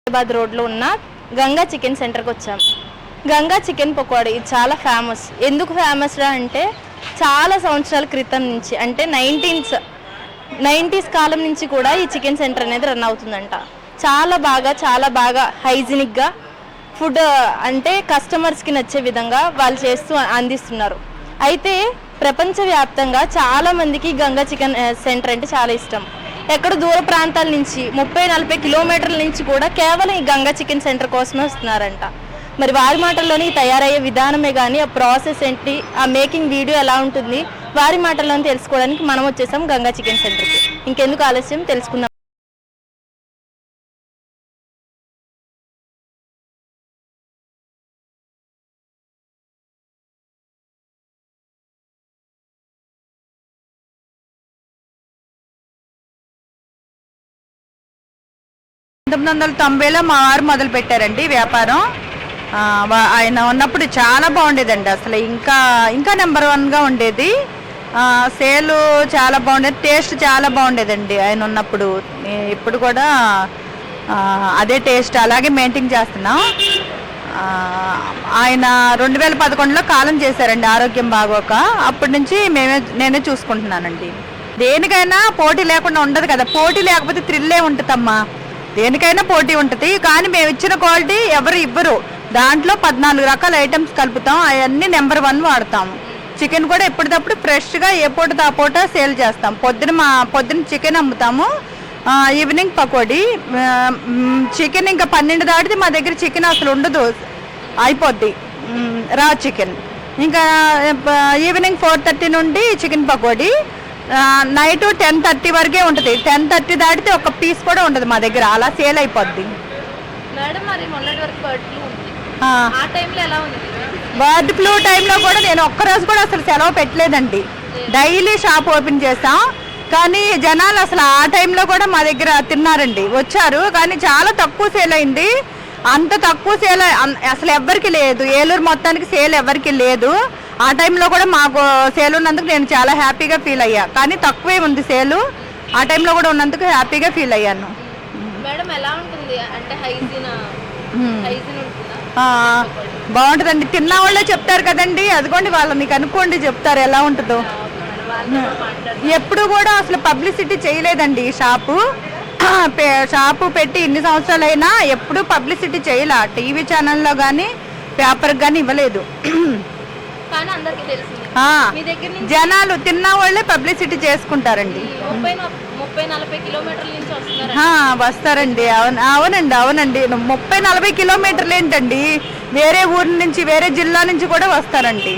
హైదరాబాద్ రోడ్లో ఉన్న గంగా చికెన్ సెంటర్కి వచ్చాం. గంగా చికెన్ పకోడీ ఇది చాలా ఫేమస్. ఎందుకు ఫేమస్ రా అంటే చాలా సంవత్సరాల క్రితం నుంచి అంటే 90s కాలం నుంచి కూడా ఈ చికెన్ సెంటర్ అనేది రన్ అవుతుందంట. చాలా బాగా హైజీనిక్గా ఫుడ్ అంటే కస్టమర్స్కి నచ్చే విధంగా వాళ్ళు చేస్తూ అందిస్తున్నారు. అయితే ప్రపంచవ్యాప్తంగా చాలామందికి గంగా చికెన్ సెంటర్ అంటే చాలా ఇష్టం. ఎక్కడ దూర ప్రాంతాల నుంచి 30-40 కిలోమీటర్ల నుంచి కూడా కేవలం ఈ గంగా చికెన్ సెంటర్ కోసమే వస్తున్నారంట. మరి వారి మాటల్లోని తయారయ్యే విధానమే కానీ ఆ ప్రాసెస్ ఏంటి, ఆ మేకింగ్ వీడియో ఎలా ఉంటుంది, వారి మాటల్లోని తెలుసుకోవడానికి మనం వచ్చేసాం గంగా చికెన్ సెంటర్కి. ఇంకెందుకు ఆలస్యం, తెలుసుకుందాం. లో మా వారు మొదలు పెట్టారండి వ్యాపారం. ఆయన ఉన్నప్పుడు చాలా బాగుండేదండి. అసలు ఇంకా నెంబర్ 1గా ఉండేది. సేలు చాలా బాగుండేది, టేస్ట్ చాలా బాగుండేదండి ఆయన ఉన్నప్పుడు. ఇప్పుడు కూడా అదే టేస్ట్ అలాగే మెయింటైన్ చేస్తున్నాం. ఆయన 2011లో కాలం చేశారండి ఆరోగ్యం బాగోక. అప్పటి నుంచి నేనే చూసుకుంటున్నానండి. దేనికైనా పోటీ లేకుండా ఉండదు కదా, పోటీ లేకపోతే థ్రిల్లే ఉంటుందమ్మా. దేనికైనా పోటీ ఉంటుంది, కానీ మేము ఇచ్చిన క్వాలిటీ ఎవరు ఇవ్వరు. దాంట్లో 14 రకాల ఐటమ్స్ కలుపుతాం, అవన్నీ నెంబర్ 1 వాడతాము. చికెన్ కూడా ఎప్పటికప్పుడు ఫ్రెష్గా ఏ పూట ఆ పూట సేల్ చేస్తాం. పొద్దున చికెన్ అమ్ముతాము, ఈవినింగ్ పకోడీ. చికెన్ ఇంకా 12 దాటితే మా దగ్గర చికెన్ అసలు ఉండదు, అయిపోద్ది రా చికెన్. ఇంకా ఈవినింగ్ 4:30 నుండి చికెన్ పకోడీ, నైట్ 10:30 వరకే ఉంటుంది. 10:30 దాటితే ఒక పీస్ కూడా ఉండదు మా దగ్గర, అలా సేల్ అయిపోద్ది. బర్డ్ ఫ్లూ టైంలో కూడా నేను ఒక్కరోజు కూడా అసలు సెలవు పెట్టలేదండి. డైలీ షాప్ ఓపెన్ చేస్తాం, కానీ జనాలు అసలు ఆ టైంలో కూడా మా దగ్గర తిన్నారండి, వచ్చారు. కానీ చాలా తక్కువ సేల్ అయింది. అంత తక్కువ సేల్ అసలు ఎవ్వరికి లేదు, ఏలూరు మొత్తానికి సేల్ ఎవరికి లేదు. ఆ టైంలో కూడా మాకు సేల్ ఉన్నందుకు నేను చాలా హ్యాపీగా ఫీల్ అయ్యా. కానీ తక్కువే ఉంది సేలు, ఆ టైంలో కూడా ఉన్నందుకు హ్యాపీగా ఫీల్ అయ్యాను. బాగుంటుందండి, తిన్న వాళ్ళే చెప్తారు కదండి. అదిగోండి వాళ్ళని కనుక్కోండి, చెప్తారు ఎలా ఉంటుందో. ఎప్పుడు కూడా అసలు పబ్లిసిటీ చేయలేదండి ఈ షాపు పెట్టి ఇన్ని సంవత్సరాలైనా ఎప్పుడు పబ్లిసిటీ చేయలే. టీవీ ఛానల్లో కానీ పేపర్కి కానీ ఇవ్వలేదు. జనాలు తిన్న వాళ్ళే పబ్లిసిటీ చేసుకుంటారండి. వస్తారండి. అవునండి 30-40 కిలోమీటర్లు ఏంటండి, వేరే ఊరి నుంచి వేరే జిల్లా నుంచి కూడా వస్తారండి.